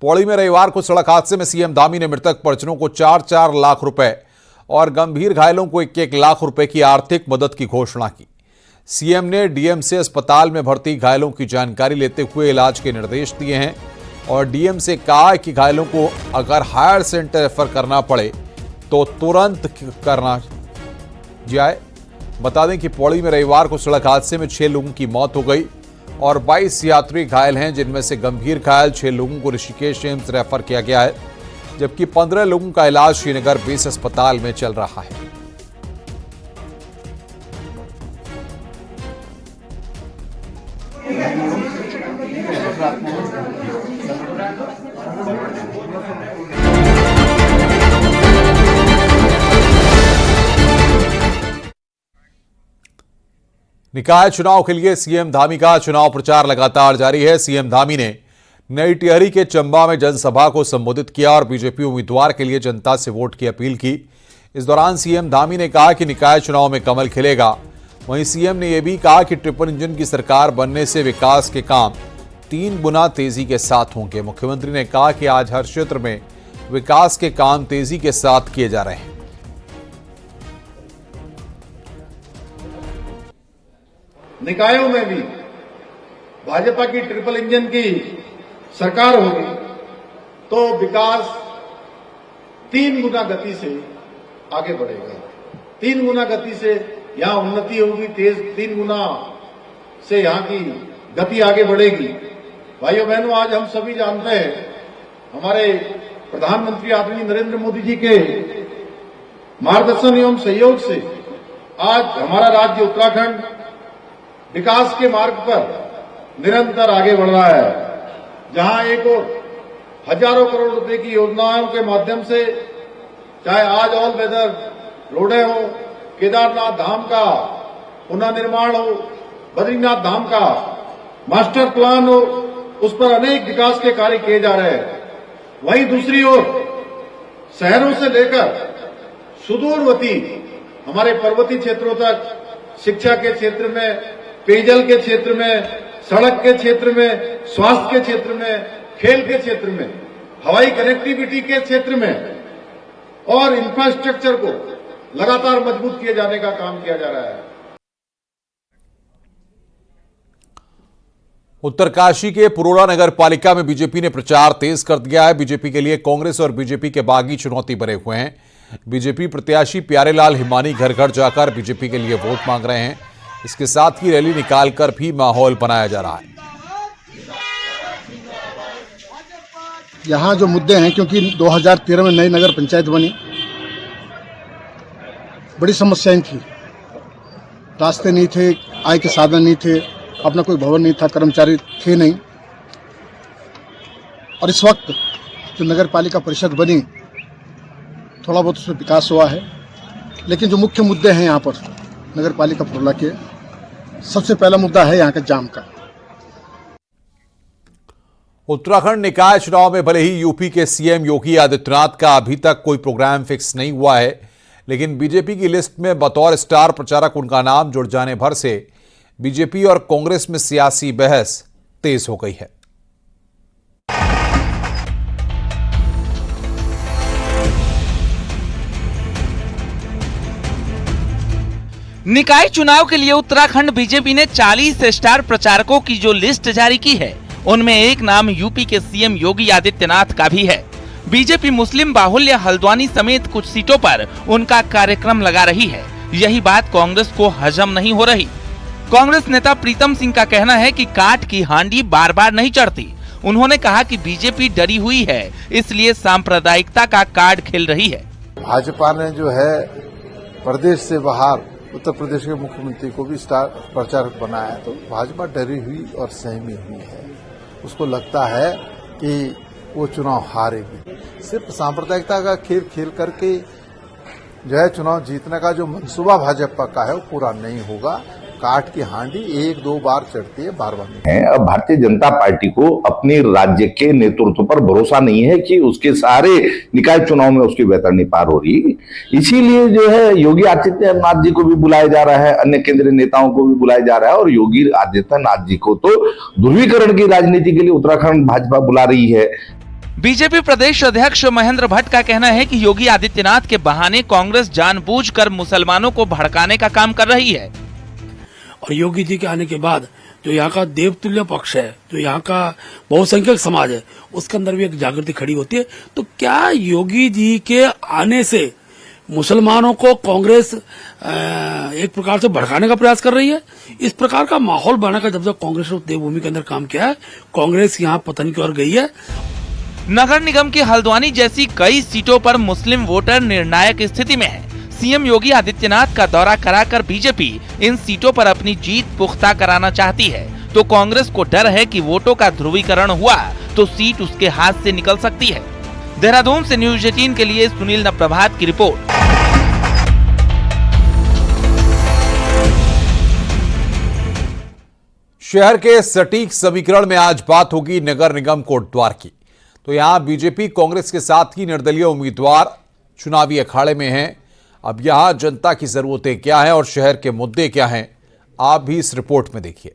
पौड़ी में रविवार को सड़क हादसे में सीएम धामी ने मृतक परिजनों को 4-4 लाख रुपए और गंभीर घायलों को 1-1 लाख रुपए की आर्थिक मदद की घोषणा की। सीएम ने डीएमसी अस्पताल में भर्ती घायलों की जानकारी लेते हुए इलाज के निर्देश दिए हैं और डीएम से कहा कि घायलों को अगर हायर सेंटर रेफर करना पड़े तो तुरंत करना जाए। बता दें कि पौड़ी में रविवार को सड़क हादसे में 6 लोगों की मौत हो गई और 22 यात्री घायल हैं, जिनमें से गंभीर घायल 6 लोगों को ऋषिकेश एम्स रेफर किया गया है, जबकि 15 लोगों का इलाज श्रीनगर बेस अस्पताल में चल रहा है। निकाय चुनाव के लिए सीएम धामी का चुनाव प्रचार लगातार जारी है। सीएम धामी ने नई टिहरी के चंबा में जनसभा को संबोधित किया और बीजेपी उम्मीदवार के लिए जनता से वोट की अपील की। इस दौरान सीएम धामी ने कहा कि निकाय चुनाव में कमल खिलेगा। वहीं सीएम ने यह भी कहा कि ट्रिपल इंजन की सरकार बनने से विकास के काम 3 गुना तेजी के साथ होंगे। मुख्यमंत्री ने कहा कि आज हर क्षेत्र में विकास के काम तेजी के साथ किए जा रहे हैं। निकायों में भी भाजपा की ट्रिपल इंजन की सरकार होगी तो विकास 3 गुना गति से आगे बढ़ेगा। 3 गुना गति से यहां उन्नति होगी, 3 गुना से यहां की गति आगे बढ़ेगी। भाइयों बहनों, आज हम सभी जानते हैं हमारे प्रधानमंत्री आदरणीय नरेंद्र मोदी जी के मार्गदर्शन एवं सहयोग से आज हमारा राज्य उत्तराखंड विकास के मार्ग पर निरंतर आगे बढ़ रहा है। जहां एक और हजारों करोड़ रुपए की योजनाओं के माध्यम से चाहे आज ऑल वेदर रोडें हो, केदारनाथ धाम का पुनर्निर्माण हो, बद्रीनाथ धाम का मास्टर प्लान हो, उस पर अनेक विकास के कार्य किए जा रहे हैं। वहीं दूसरी ओर शहरों से लेकर सुदूरवर्ती हमारे पर्वतीय क्षेत्रों तक शिक्षा के क्षेत्र में, पेयजल के क्षेत्र में, सड़क के क्षेत्र में, स्वास्थ्य के क्षेत्र में, खेल के क्षेत्र में, हवाई कनेक्टिविटी के क्षेत्र में और इंफ्रास्ट्रक्चर को लगातार मजबूत किए जाने का काम किया जा रहा है। उत्तरकाशी के पुरोला नगर पालिका में बीजेपी ने प्रचार तेज कर दिया है। बीजेपी के लिए कांग्रेस और बीजेपी के बागी चुनौती बने हुए हैं। बीजेपी प्रत्याशी प्यारेलाल हिमानी घर घर जाकर बीजेपी के लिए वोट मांग रहे हैं। इसके साथ ही रैली निकालकर भी माहौल बनाया जा रहा है। यहाँ जो मुद्दे हैं, क्योंकि 2013 में नई नगर पंचायत बनी, बड़ी समस्याएं थी, रास्ते नहीं थे, आय के साधन नहीं थे, अपना कोई भवन नहीं था, कर्मचारी थे नहीं। और इस वक्त जो नगर पालिका परिषद बनी, थोड़ा बहुत उसमें विकास हुआ है, लेकिन जो मुख्य मुद्दे हैं यहाँ पर नगर पालिका पुरोला के, सबसे पहला मुद्दा है यहाँ का जाम का। उत्तराखंड निकाय चुनाव में भले ही यूपी के सीएम योगी आदित्यनाथ का अभी तक कोई प्रोग्राम फिक्स नहीं हुआ है, लेकिन बीजेपी की लिस्ट में बतौर स्टार प्रचारक उनका नाम जुड़ जाने भर से बीजेपी और कांग्रेस में सियासी बहस तेज हो गई है। निकाय चुनाव के लिए उत्तराखंड बीजेपी ने 40 स्टार प्रचारकों की जो लिस्ट जारी की है, उनमें एक नाम यूपी के सीएम योगी आदित्यनाथ का भी है। बीजेपी मुस्लिम बाहुल्य हल्द्वानी समेत कुछ सीटों पर उनका कार्यक्रम लगा रही है। यही बात कांग्रेस को हजम नहीं हो रही। कांग्रेस नेता प्रीतम सिंह का कहना है कि काठ की हांडी बार बार नहीं चढ़ती। उन्होंने कहा कि बीजेपी डरी हुई है, इसलिए सांप्रदायिकता का कार्ड खेल रही है। भाजपा ने जो है प्रदेश से बाहर उत्तर प्रदेश के मुख्यमंत्री को भी स्टार प्रचारक बनाया, तो भाजपा डरी हुई और सहमी हुई है। उसको लगता है कि वो चुनाव हारेगी। सिर्फ सांप्रदायिकता का खेल खेल करके जो है चुनाव जीतने का जो मंसूबा भाजपा का है वो पूरा नहीं होगा। काट की हांडी 1-2 बार चढ़ती है, बार-बार नहीं। अब भारतीय जनता पार्टी को अपने राज्य के नेतृत्व पर भरोसा नहीं है कि उसके सारे निकाय चुनाव में उसकी वैतरणी पार हो रही। इसीलिए जो है योगी आदित्यनाथ जी को भी बुलाया जा रहा है, अन्य केंद्रीय नेताओं को भी बुलाया जा रहा है, और योगी आदित्यनाथ जी को तो ध्रुवीकरण की राजनीति के लिए उत्तराखंड भाजपा बुला रही है। बीजेपी प्रदेश अध्यक्ष महेंद्र भट्ट का कहना है कि योगी आदित्यनाथ के बहाने कांग्रेस जानबूझकर मुसलमानों को भड़काने का काम कर रही है। और योगी जी के आने के बाद जो यहाँ का देवतुल्य पक्ष है, जो यहाँ का बहुसंख्यक समाज है, उसके अंदर भी एक जागृति खड़ी होती है। तो क्या योगी जी के आने से मुसलमानों को कांग्रेस एक प्रकार से भड़काने का प्रयास कर रही है? इस प्रकार का माहौल बनाकर जब से कांग्रेस ने देवभूमि के अंदर काम किया है, कांग्रेस यहाँ पतन की ओर गई है। नगर निगम की हल्द्वानी जैसी कई सीटों पर मुस्लिम वोटर निर्णायक स्थिति में है। सीएम योगी आदित्यनाथ का दौरा कराकर बीजेपी इन सीटों पर अपनी जीत पुख्ता कराना चाहती है, तो कांग्रेस को डर है कि वोटों का ध्रुवीकरण हुआ तो सीट उसके हाथ से निकल सकती है। देहरादून से न्यूज 18 के लिए सुनील नप्रभात की रिपोर्ट। शहर के सटीक समीकरण में आज बात होगी नगर निगम कोटद्वार की। तो यहां बीजेपी कांग्रेस के साथ ही निर्दलीय उम्मीदवार चुनावी अखाड़े में हैं। अब यहां जनता की जरूरतें क्या हैं और शहर के मुद्दे क्या हैं, आप भी इस रिपोर्ट में देखिए।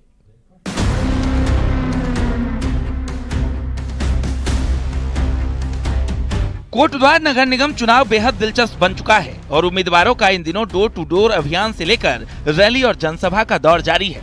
कोटद्वार नगर निगम चुनाव बेहद दिलचस्प बन चुका है और उम्मीदवारों का इन दिनों डोर टू डोर अभियान से लेकर रैली और जनसभा का दौर जारी है।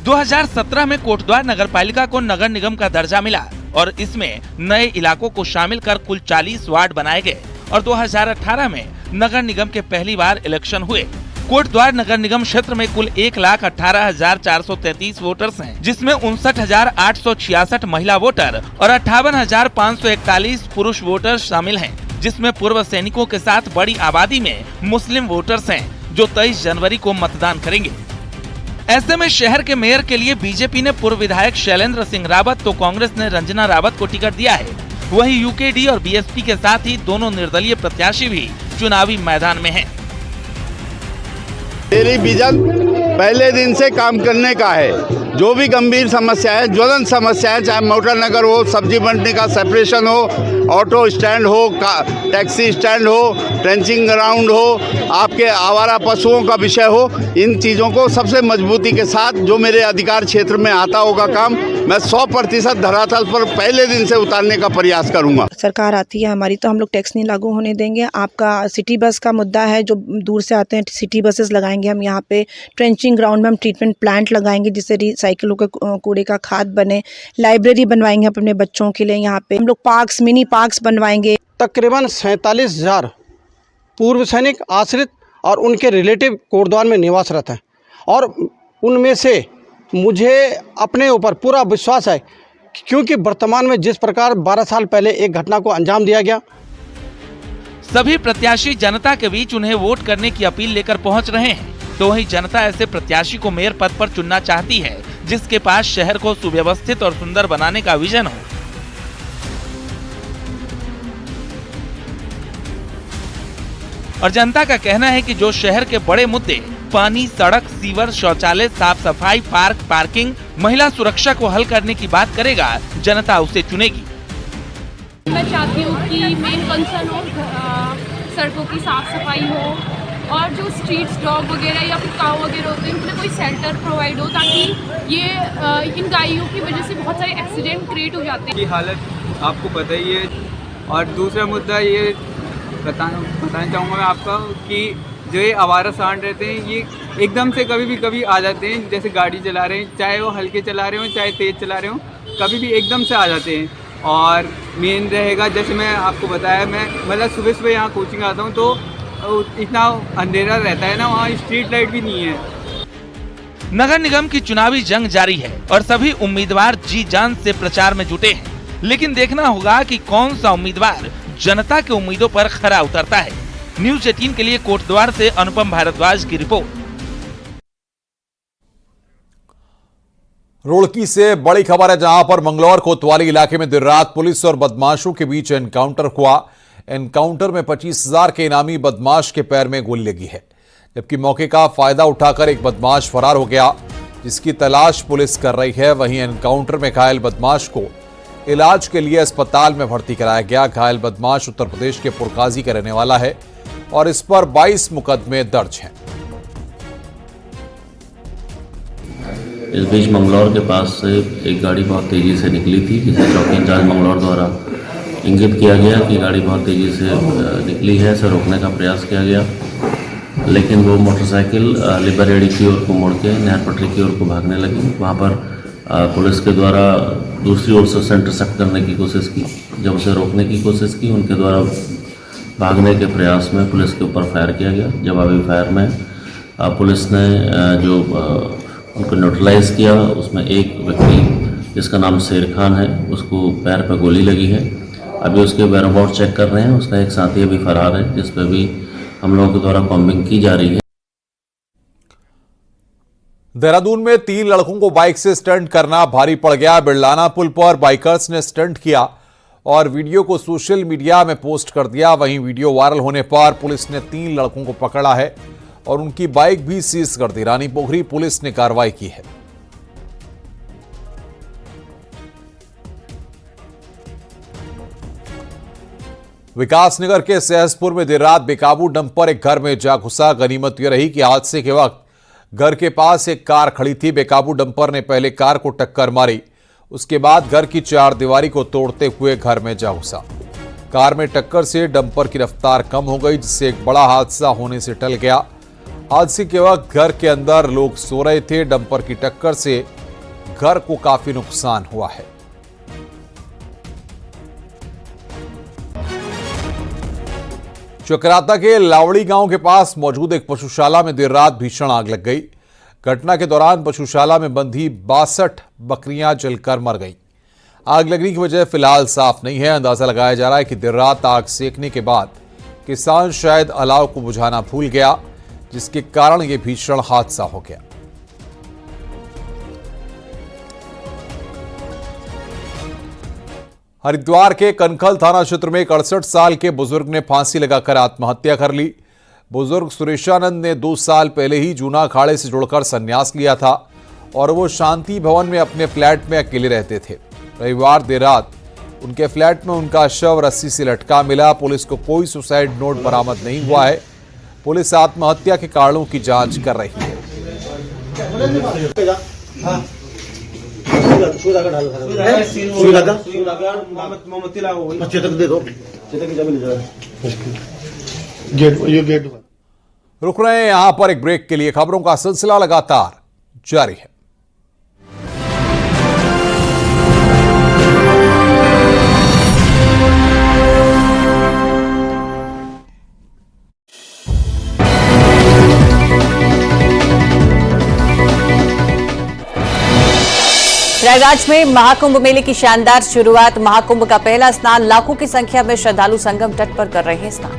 2017 में कोटद्वार नगरपालिका को नगर निगम का दर्जा मिला और इसमें नए इलाकों को शामिल कर कुल 40 वार्ड बनाए गए और 2018 में नगर निगम के पहली बार इलेक्शन हुए। कोटद्वार नगर निगम क्षेत्र में कुल 1,18,433 वोटर्स हैं, जिसमें 59,866 महिला वोटर और 58,541 पुरुष वोटर शामिल हैं, जिसमें पूर्व सैनिकों के साथ बड़ी आबादी में मुस्लिम वोटर्स हैं, जो 23 जनवरी को मतदान करेंगे। ऐसे में शहर के मेयर के लिए बीजेपी ने पूर्व विधायक शैलेंद्र सिंह रावत तो कांग्रेस ने रंजना रावत को टिकट दिया है। वहीं यूकेडी और बीएसपी के साथ ही दोनों निर्दलीय प्रत्याशी भी चुनावी मैदान में हैं। मेरी विजन पहले दिन से काम करने का है। जो भी गंभीर समस्या है, ज्वलंत समस्या है, चाहे मोटर नगर हो, सब्जी मंडी का सेपरेशन हो, ऑटो स्टैंड हो, टैक्सी स्टैंड हो, ट्रेंचिंग ग्राउंड हो, आपके आवारा पशुओं का विषय हो, इन चीज़ों को सबसे मजबूती के साथ जो मेरे अधिकार क्षेत्र में आता होगा काम, मैं 100% धरातल पर पहले दिन से उतारने का प्रयास करूंगा। सरकार आती है हमारी तो हम लोग टैक्स नहीं लागू होने देंगे। आपका सिटी बस का मुद्दा है, जो दूर से आते हैं सिटी बसेस लगाएंगे हम यहाँ पे। ट्रेंचिंग ग्राउंड में हम ट्रीटमेंट प्लांट लगाएंगे जिससे रिसाइकिलों के कूड़े का खाद बने। लाइब्रेरी बनवाएंगे अपने बच्चों के लिए, यहाँ पे हम लोग पार्क्स, मिनी पार्क्स बनवाएंगे। तकरीबन 47,000 पूर्व सैनिक, आश्रित और उनके रिलेटिव कोटद्वार में निवासरत हैं और उनमें से मुझे अपने ऊपर पूरा विश्वास है, क्योंकि वर्तमान में जिस प्रकार 12 साल पहले एक घटना को अंजाम दिया गया। सभी प्रत्याशी जनता के बीच उन्हें वोट करने की अपील लेकर पहुंच रहे हैं, तो वहीं जनता ऐसे प्रत्याशी को मेयर पद पर चुनना चाहती है जिसके पास शहर को सुव्यवस्थित और सुंदर बनाने का विजन हो। और जनता का कहना है कि जो शहर के बड़े मुद्दे पानी, सड़क, सीवर, शौचालय, साफ सफाई, पार्क, पार्किंग, महिला सुरक्षा को हल करने की बात करेगा, जनता उसे चुनेगी। मैं चाहती हूँ कि मेन कंसर्न हो सड़कों की साफ सफाई हो और जो स्ट्रीट्स, डॉग वगैरह या फिर काऊ वगैरह होते हैं उनके लिए कोई शेल्टर प्रोवाइड हो, ताकि ये इन गायों की वजह से बहुत सारे एक्सीडेंट क्रिएट हो जाते हैं। की हालत आपको पता ही है। और दूसरा मुद्दा ये बताना चाहूँगा मैं आपका कि जो ये आवारा सांड रहते हैं, ये एकदम से कभी आ जाते हैं। जैसे गाड़ी चला रहे हैं, चाहे वो हल्के चला रहे हो चाहे तेज़ चला रहे हो, कभी भी एकदम से आ जाते हैं। और मेन रहेगा, जैसे मैं आपको बताया, मैं मतलब सुबह यहाँ कोचिंग आता हूँ तो इतना अंधेरा रहता है ना, वहाँ स्ट्रीट लाइट भी नहीं है। नगर निगम की चुनावी जंग जारी है और सभी उम्मीदवार जी जान से प्रचार में जुटे हैं, लेकिन देखना होगा कि कौन सा उम्मीदवार जनता के उम्मीदों पर खरा उतरता है। न्यूज 18 के लिए कोटद्वार से अनुपम भारद्वाज की रिपोर्ट। रुड़की से बड़ी खबर है, जहां पर मंगलौर कोतवाली इलाके में देर रात पुलिस और बदमाशों के बीच एनकाउंटर हुआ। एनकाउंटर में 25,000 के इनामी बदमाश के पैर में गोली लगी है, जबकि मौके का फायदा उठाकर एक बदमाश फरार हो गया, जिसकी तलाश पुलिस कर रही है। वहीं एनकाउंटर में घायल बदमाश को इलाज के लिए अस्पताल में भर्ती कराया गया। घायल बदमाश उत्तर प्रदेश के पुरकाजी का रहने वाला है और इस पर 22 मुकदमे दर्ज हैं। इस बीच मंगलौर के पास से एक गाड़ी बहुत तेजी से निकली थी, जिसे चौकी इंचार्ज मंगलौर द्वारा इंगित किया गया कि गाड़ी बहुत तेज़ी से निकली है, इसे रोकने का प्रयास किया गया, लेकिन वो मोटरसाइकिल लिबरेडी की ओर को मुड़ के नहर पटरी की ओर को भागने लगी। वहाँ पर पुलिस के द्वारा दूसरी ओर से उसे इंटरसेप्ट करने की कोशिश की। जब उसे रोकने की कोशिश की, उनके द्वारा भागने के प्रयास में पुलिस के ऊपर फायर किया गया। जवाबी फायर में पुलिस ने जो उनको न्यूट्रलाइज किया, उसमें एक व्यक्ति जिसका नाम शेर खान है, उसको पैर पर गोली लगी है। अभी उसके वेयरअबाउट चेक कर रहे हैं। उसका एक साथी अभी फरार है, जिस पर भी हम लोगों के द्वारा कॉम्बिंग की जा रही है। देहरादून में 3 लड़कों को बाइक से स्टंट करना भारी पड़ गया। बिरलाना पुल पर बाइकर्स ने स्टंट किया और वीडियो को सोशल मीडिया में पोस्ट कर दिया। वहीं वीडियो वायरल होने पर पुलिस ने 3 लड़कों को पकड़ा है और उनकी बाइक भी सीज कर दी। रानी पोखरी पुलिस ने कार्रवाई की है। विकासनगर के सहसपुर में देर रात बेकाबू डंपर एक घर में जा घुसा। गनीमत यह रही कि हादसे के वक्त घर के पास एक कार खड़ी थी। बेकाबू डंपर ने पहले कार को टक्कर मारी, उसके बाद घर की चारदीवारी को तोड़ते हुए घर में जा घुसा। कार में टक्कर से डंपर की रफ्तार कम हो गई, जिससे एक बड़ा हादसा होने से टल गया। हादसे के वक्त घर के अंदर लोग सो रहे थे। डंपर की टक्कर से घर को काफी नुकसान हुआ है। चकराता के लावड़ी गांव के पास मौजूद एक पशुशाला में देर रात भीषण आग लग गई। घटना के दौरान पशुशाला में बंधी 62 बकरियां जलकर मर गईं। आग लगने की वजह फिलहाल साफ नहीं है। अंदाजा लगाया जा रहा है कि देर रात आग सेकने के बाद किसान शायद अलाव को बुझाना भूल गया, जिसके कारण यह भीषण हादसा हो गया। हरिद्वार के कनखल थाना क्षेत्र में एक 68 साल के बुजुर्ग ने फांसी लगाकर आत्महत्या कर ली। बुजुर्ग सुरेशानंद ने 2 साल पहले ही जूना अखाड़े से जुड़कर संन्यास लिया था और वो शांति भवन में अपने फ्लैट में अकेले रहते थे। रविवार देर रात उनके फ्लैट में उनका शव रस्सी से लटका मिला। पुलिस को कोई सुसाइड नोट बरामद नहीं हुआ है। पुलिस आत्महत्या के कारणों की जांच कर रही है। रुक रहे हैं यहां पर एक ब्रेक के लिए। खबरों का सिलसिला लगातार जारी है। प्रयागराज में महाकुंभ मेले की शानदार शुरुआत। महाकुंभ का पहला स्नान, लाखों की संख्या में श्रद्धालु संगम तट पर कर रहे हैं स्नान।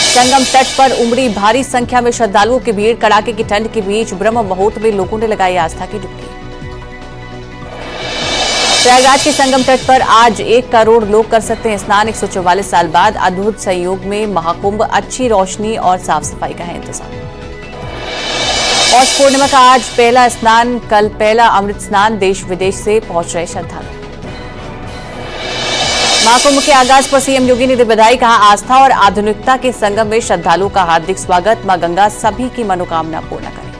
संगम तट पर उमड़ी भारी संख्या में श्रद्धालुओं की भीड़। कड़ाके की ठंड के बीच ब्रह्म मुहूर्त में लोगों ने लगाई आस्था की डुबकी। प्रयागराज के संगम तट पर आज 1 करोड़ लोग कर सकते हैं स्नान। 144 साल बाद अद्भुत संयोग में महाकुंभ, अच्छी रोशनी और साफ सफाई का है इंतजाम। पौष पूर्णिमा का आज पहला स्नान, कल पहला अमृत स्नान। देश विदेश से पहुंच रहे श्रद्धालु। महाकुंभ के आगाज पर सीएम योगी ने दी बधाई। कहा, आस्था और आधुनिकता के संगम में श्रद्धालुओं का हार्दिक स्वागत। मां गंगा सभी की मनोकामना पूर्ण करे।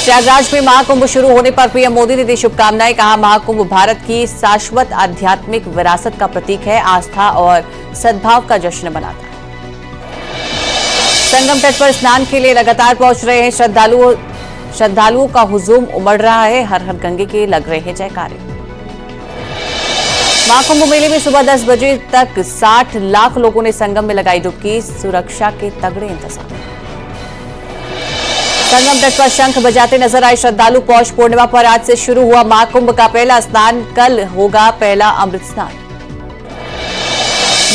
प्रयागराज में महाकुंभ शुरू होने पर पीएम मोदी ने दी शुभकामनाएं। कहा, महाकुंभ भारत की शाश्वत आध्यात्मिक विरासत का प्रतीक है, आस्था और सद्भाव का जश्न मनाता है। संगम तट पर स्नान के लिए लगातार पहुंच रहे हैं श्रद्धालुओं का हुजूम उमड़ रहा है। हर हर गंगे के लग रहे हैं जयकारे। महाकुंभ मेले में सुबह 10 बजे तक 60 लाख लोगों ने संगम में लगाई डुबकी। सुरक्षा के तगड़े इंतजाम। संगम तट पर शंख बजाते नजर आए श्रद्धालु। पौष पूर्णिमा पर आज से शुरू हुआ महाकुंभ का पहला स्नान, कल होगा पहला अमृत स्नान।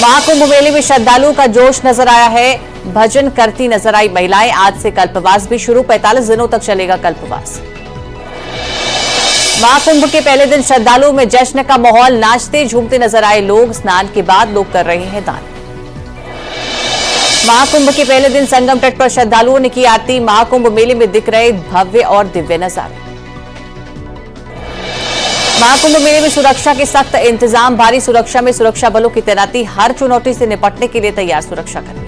महाकुंभ मेले में श्रद्धालुओं का जोश नजर आया है। भजन करती नजर आई महिलाएं। आज से कल्पवास भी शुरू, 45 दिनों तक चलेगा कल्पवास। महाकुंभ के पहले दिन श्रद्धालुओं में जश्न का माहौल, नाचते झूमते नजर आए लोग। स्नान के बाद लोग कर रहे हैं दान। महाकुंभ के पहले दिन संगम तट पर श्रद्धालुओं ने की आरती। महाकुंभ मेले में दिख रहे भव्य और दिव्य नजारे। महाकुंभ मेले में सुरक्षा के सख्त इंतजाम। भारी सुरक्षा में सुरक्षा बलों की तैनाती। हर चुनौती से निपटने के लिए तैयार सुरक्षाकर्मी।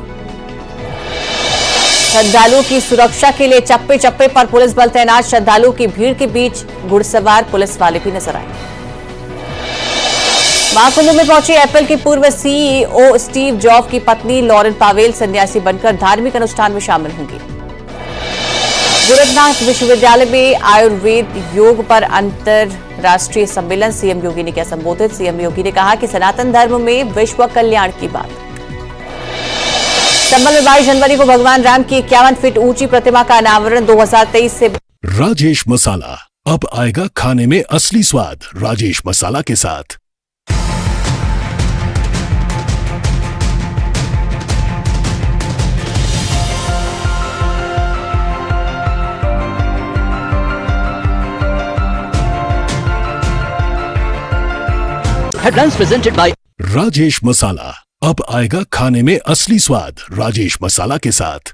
श्रद्धालुओं की सुरक्षा के लिए चप्पे चप्पे पर पुलिस बल तैनात। श्रद्धालुओं की भीड़ के बीच घुड़सवार पुलिस वाले भी नजर आए। महाकुंभ में पहुंची एप्पल की पूर्व सीईओ स्टीव जॉब की पत्नी लॉरेन पावेल सन्यासी बनकर धार्मिक अनुष्ठान में शामिल होंगी। गोरखनाथ विश्वविद्यालय में आयुर्वेद योग पर अंतरराष्ट्रीय सम्मेलन, सीएम योगी ने किया संबोधित। सीएम योगी ने कहा कि सनातन धर्म में विश्व कल्याण की बात। संभल में 22 जनवरी को भगवान राम की 51 फीट ऊंची प्रतिमा का अनावरण 2023 से। राजेश मसाला अब आएगा खाने में असली स्वाद। राजेश मसाला के साथ Headlines presented by राजेश मसाला अब आएगा खाने में असली स्वाद। राजेश मसाला के साथ।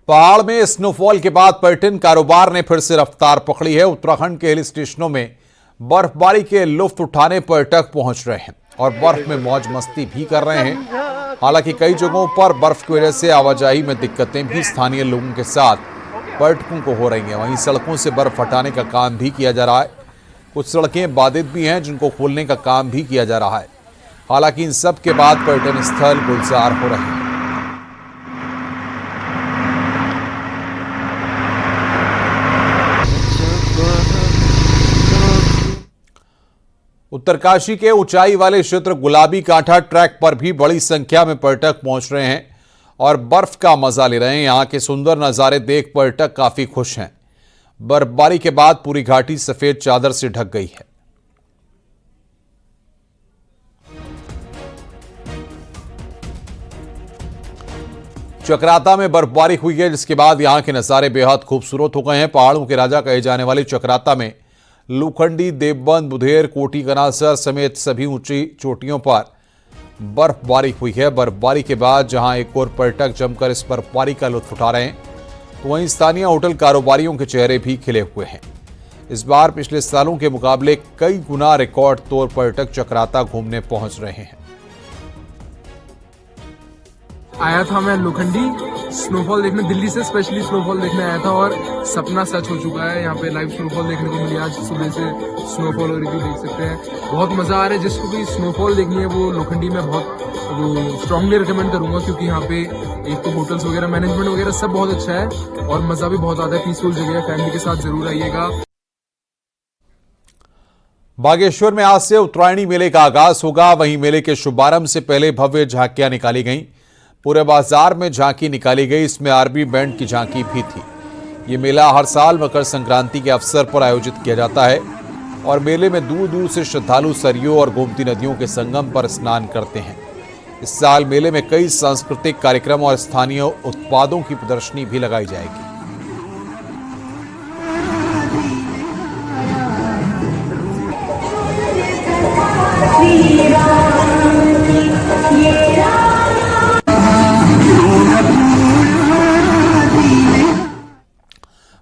पहाड़ में स्नोफॉल के बाद पर्यटन कारोबार ने फिर से रफ्तार पकड़ी है। उत्तराखंड के हिल स्टेशनों में बर्फबारी के लुत्फ उठाने पर्यटक पहुंच रहे हैं और बर्फ में मौज मस्ती भी कर रहे हैं। हालांकि कई जगहों पर बर्फ की वजह से आवाजाही में दिक्कतें भी स्थानीय लोगों के साथ पर्यटकों को हो रही हैं। वहीं सड़कों से बर्फ हटाने का काम भी किया जा रहा है। कुछ सड़कें बाधित भी हैं जिनको खोलने का काम भी किया जा रहा है। हालांकि इन सब के बाद पर्यटन स्थल गुलजार हो रहे हैं। उत्तरकाशी के ऊंचाई वाले क्षेत्र गुलाबी कांठा ट्रैक पर भी बड़ी संख्या में पर्यटक पहुंच रहे हैं और बर्फ का मजा ले रहे हैं। यहां के सुंदर नजारे देख पर्यटक काफी खुश हैं। बर्फबारी के बाद पूरी घाटी सफेद चादर से ढक गई है। चक्राता में बर्फबारी हुई है जिसके बाद यहां के नजारे बेहद खूबसूरत हो गए हैं। पहाड़ों के राजा कहे जाने वाले चक्राता में लूखंडी, देवबंद, बुधेर, कोटी, कनासर समेत सभी ऊंची चोटियों पर बर्फबारी हुई है। बर्फबारी के बाद जहां एक और पर्यटक जमकर इस बर्फबारी का लुत्फ उठा रहे हैं तो वहीं स्थानीय होटल कारोबारियों के चेहरे भी खिले हुए हैं। इस बार पिछले सालों के मुकाबले कई गुना रिकॉर्ड तौर पर्यटक चक्राता घूमने पहुंच रहे हैं। आया था मैं लोखंडी स्नोफॉल देखने, दिल्ली से स्पेशली स्नोफॉल देखने आया था और सपना सच हो चुका है। यहाँ पे लाइव स्नोफॉल देखने को मिली। आज सुबह से स्नोफॉल हो रही थी, देख सकते हैं। बहुत मजा आ रहा है। जिसको भी स्नोफॉल देखनी है वो लोखंडी में बहुत स्ट्रांगली रिकमेंड करूंगा क्योंकि यहाँ पे एक तो होटल्स वगैरह, मैनेजमेंट वगैरह सब बहुत अच्छा है और मजा भी बहुत आता है। पीसफुल जगह है, फैमिली के साथ जरूर आइएगा। बागेश्वर में आज से उत्तरायणी मेले का आगाज होगा। वहीं मेले के शुभारंभ से पहले भव्य झांकियां निकाली गईं। पूरे बाजार में झांकी निकाली गई। इसमें आर्मी बैंड की झांकी भी थी। ये मेला हर साल मकर संक्रांति के अवसर पर आयोजित किया जाता है और मेले में दूर दूर से श्रद्धालु सरयू और गोमती नदियों के संगम पर स्नान करते हैं। इस साल मेले में कई सांस्कृतिक कार्यक्रम और स्थानीय उत्पादों की प्रदर्शनी भी लगाई जाएगी।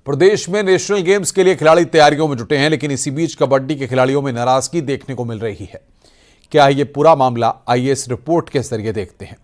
प्रदेश में नेशनल गेम्स के लिए खिलाड़ी तैयारियों में जुटे हैं, लेकिन इसी बीच कबड्डी के खिलाड़ियों में नाराजगी देखने को मिल रही है। क्या है ये पूरा मामला, आइए इस रिपोर्ट के जरिए देखते हैं।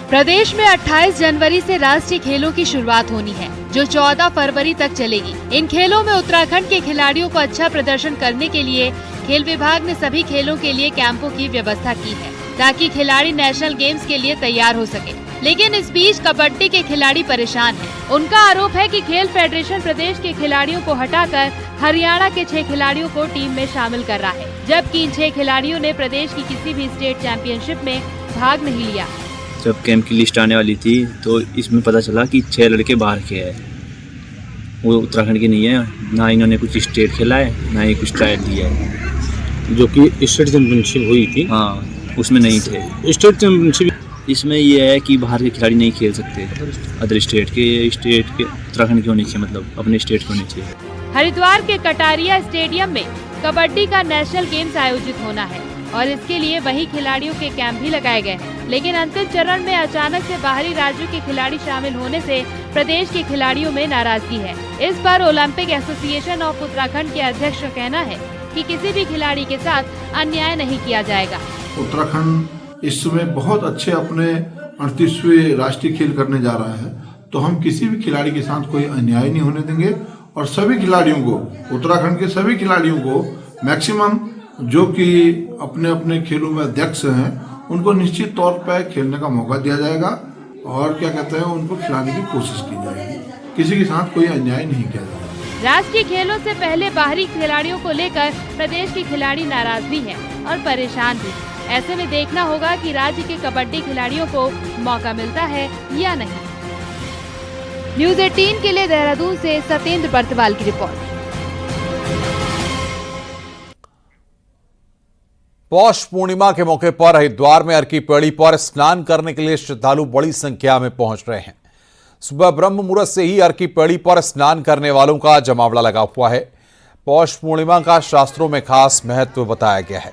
प्रदेश में 28 जनवरी से राष्ट्रीय खेलों की शुरुआत होनी है जो 14 फरवरी तक चलेगी। इन खेलों में उत्तराखंड के खिलाड़ियों को अच्छा प्रदर्शन करने के लिए खेल विभाग ने सभी खेलों के लिए कैंपों की व्यवस्था की है ताकि खिलाड़ी नेशनल गेम्स के लिए तैयार हो सके। लेकिन इस बीच कबड्डी के खिलाड़ी परेशान हैं। उनका आरोप है कि खेल फेडरेशन प्रदेश के खिलाड़ियों को हटाकर हरियाणा के 6 खिलाड़ियों को टीम में शामिल कर रहा है, जबकि इन 6 खिलाड़ियों ने प्रदेश की किसी भी स्टेट चैंपियनशिप में भाग नहीं लिया। जब कैंप की लिस्ट आने वाली थी तो इसमें पता चला कि 6 लड़के बाहर के हैं, वो उत्तराखंड के नहीं है। ना इन्होंने कुछ स्टेट खेला है, ना ही कुछ ट्रायल दिया है। जो कि स्टेट चैंपियनशिप हुई थी, हाँ, उसमें नहीं थे। स्टेट चैंपियनशिप इसमें ये है कि बाहर के खिलाड़ी नहीं खेल सकते। अदर स्टेट के उत्तराखंड के होने चाहिए, मतलब अपने स्टेट के होने चाहिए। हरिद्वार के कटारिया स्टेडियम में कबड्डी का नेशनल गेम्स आयोजित होना है और इसके लिए वही खिलाड़ियों के कैंप भी लगाए गए हैं। लेकिन अंतिम चरण में अचानक से बाहरी राज्यों के खिलाड़ी शामिल होने से प्रदेश के खिलाड़ियों में नाराजगी है। इस पर ओलंपिक एसोसिएशन ऑफ उत्तराखंड के अध्यक्ष का कहना है कि किसी भी खिलाड़ी के साथ अन्याय नहीं किया जाएगा। उत्तराखंड इस समय बहुत अच्छे अपने 38वें राष्ट्रीय खेल करने जा रहा है, तो हम किसी भी खिलाड़ी के साथ कोई अन्याय नहीं होने देंगे और सभी खिलाड़ियों को, उत्तराखंड के सभी खिलाड़ियों को मैक्सिमम जो कि अपने अपने खेलों में अध्यक्ष हैं उनको निश्चित तौर पर खेलने का मौका दिया जाएगा और क्या कहते हैं उनको खिलाने की कोशिश की जाएगी। किसी के साथ कोई अन्याय नहीं किया जाएगा। राष्ट्रीय खेलों से पहले बाहरी खिलाड़ियों को लेकर प्रदेश के खिलाड़ी नाराज भी हैं और परेशान भी। ऐसे में देखना होगा कि राज्य के कबड्डी खिलाड़ियों को मौका मिलता है या नहीं। न्यूज़ 18 के लिए देहरादून से सत्येंद्र बर्तवाल की रिपोर्ट। पौष पूर्णिमा के मौके पर हरिद्वार में अर्की पैड़ी पर स्नान करने के लिए श्रद्धालु बड़ी संख्या में पहुंच रहे हैं। सुबह ब्रह्म मुहूर्त से ही अर्की पैड़ी पर स्नान करने वालों का जमावड़ा लगा हुआ है। पौष पूर्णिमा का शास्त्रों में खास महत्व बताया गया है।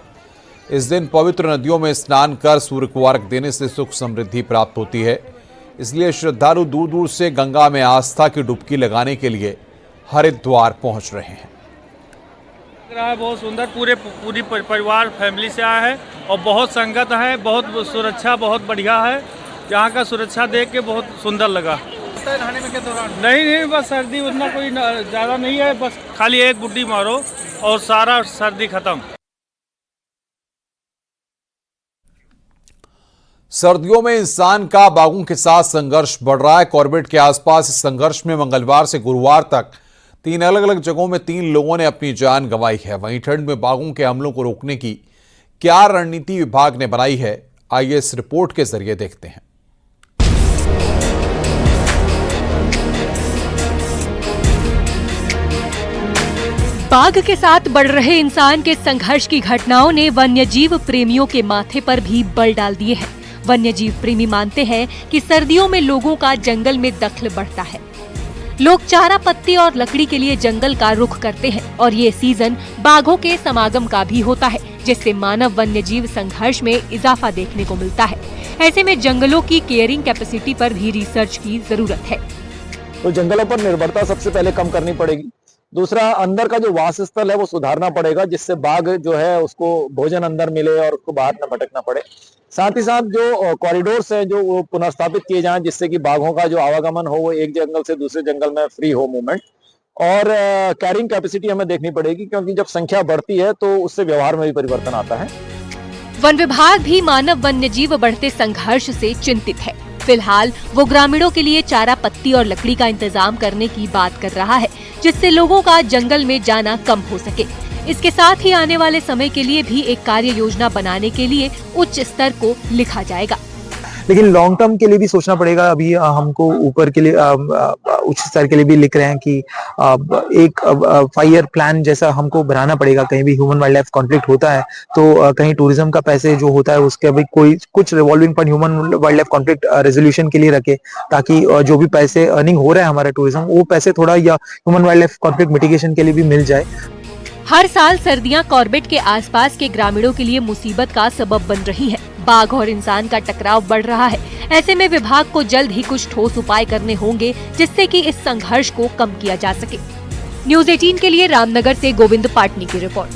इस दिन पवित्र नदियों में स्नान कर सूर्य को अर्घ देने से सुख समृद्धि प्राप्त होती है, इसलिए श्रद्धालु दूर दूर से गंगा में आस्था की डुबकी लगाने के लिए हरिद्वार पहुंच रहे हैं। बहुत सुंदर, पूरी परिवार फैमिली से आया है और बहुत संगत है, बहुत सुरक्षा बहुत बढ़िया है। यहाँ का सुरक्षा देख के बहुत सुंदर लगा। नहाने में के दौरान नहीं बस सर्दी उतना कोई ज़्यादा नहीं है, बस खाली एक बुड्डी मारो और सारा सर्दी खत्म। सर्दियों में इंसान का बाघों के साथ संघर्ष बढ़ रहा है। कॉर्बेट के आसपास इस संघर्ष में मंगलवार से गुरुवार तक 3 अलग अलग जगहों में 3 लोगों ने अपनी जान गंवाई है। वहीं ठंड में बाघों के हमलों को रोकने की क्या रणनीति विभाग ने बनाई है, आइए इस रिपोर्ट के जरिए देखते हैं। बाघ के साथ बढ़ रहे इंसान के संघर्ष की घटनाओं ने वन्यजीव प्रेमियों के माथे पर भी बल डाल दिए हैं। वन्यजीव प्रेमी मानते हैं कि सर्दियों में लोगों का जंगल में दखल बढ़ता है। लोग चारा पत्ती और लकड़ी के लिए जंगल का रुख करते हैं और ये सीजन बाघों के समागम का भी होता है, जिससे मानव वन्यजीव संघर्ष में इजाफा देखने को मिलता है। ऐसे में जंगलों की केयरिंग कैपेसिटी पर भी रिसर्च की जरूरत है। तो जंगलों पर निर्भरता सबसे पहले कम करनी पड़ेगी। दूसरा, अंदर का जो वास स्थल है वो सुधारना पड़ेगा, जिससे बाघ जो है उसको भोजन अंदर मिले और उसको बाहर न भटकना पड़े। साथ ही साथ जो कॉरिडोर्स है जो वो पुनर्स्थापित किए जाएं, जिससे कि बाघों का जो आवागमन हो वो एक जंगल से दूसरे जंगल में फ्री हो मूवमेंट। और कैरिंग कैपेसिटी हमें देखनी पड़ेगी, क्योंकि जब संख्या बढ़ती है तो उससे व्यवहार में भी परिवर्तन आता है। वन विभाग भी मानव वन्यजीव बढ़ते संघर्ष से चिंतित है। फिलहाल वो ग्रामीणों के लिए चारा पत्ती और लकड़ी का इंतजाम करने की बात कर रहा है, जिससे लोगों का जंगल में जाना कम हो सके। इसके साथ ही आने वाले समय के लिए भी एक कार्य योजना बनाने के लिए उच्च स्तर को लिखा जाएगा। लेकिन लॉन्ग टर्म के लिए भी सोचना पड़ेगा। अभी हमको ऊपर के लिए उच्च स्तर के लिए भी लिख रहे हैं कि एक 5 ईयर प्लान जैसा हमको बनाना पड़ेगा। कहीं भी ह्यूमन वाइल्ड लाइफ कॉन्फ्लिक्ट होता है तो कहीं टूरिज्म का पैसे जो होता है उसके भी कोई कुछ revolving fund human wild life conflict resolution के लिए रखे, ताकि जो भी पैसे अर्निंग हो रहा है हमारा टूरिज्म, वो पैसे थोड़ा या human wild life conflict mitigation के लिए भी मिल जाए। हर साल सर्दियां कॉर्बेट के आसपास के ग्रामीणों के लिए मुसीबत का सबब बन रही है। बाघ और इंसान का टकराव बढ़ रहा है। ऐसे में विभाग को जल्द ही कुछ ठोस उपाय करने होंगे, जिससे कि इस संघर्ष को कम किया जा सके। न्यूज़ 18 के लिए रामनगर से गोविंद पाटनी की रिपोर्ट।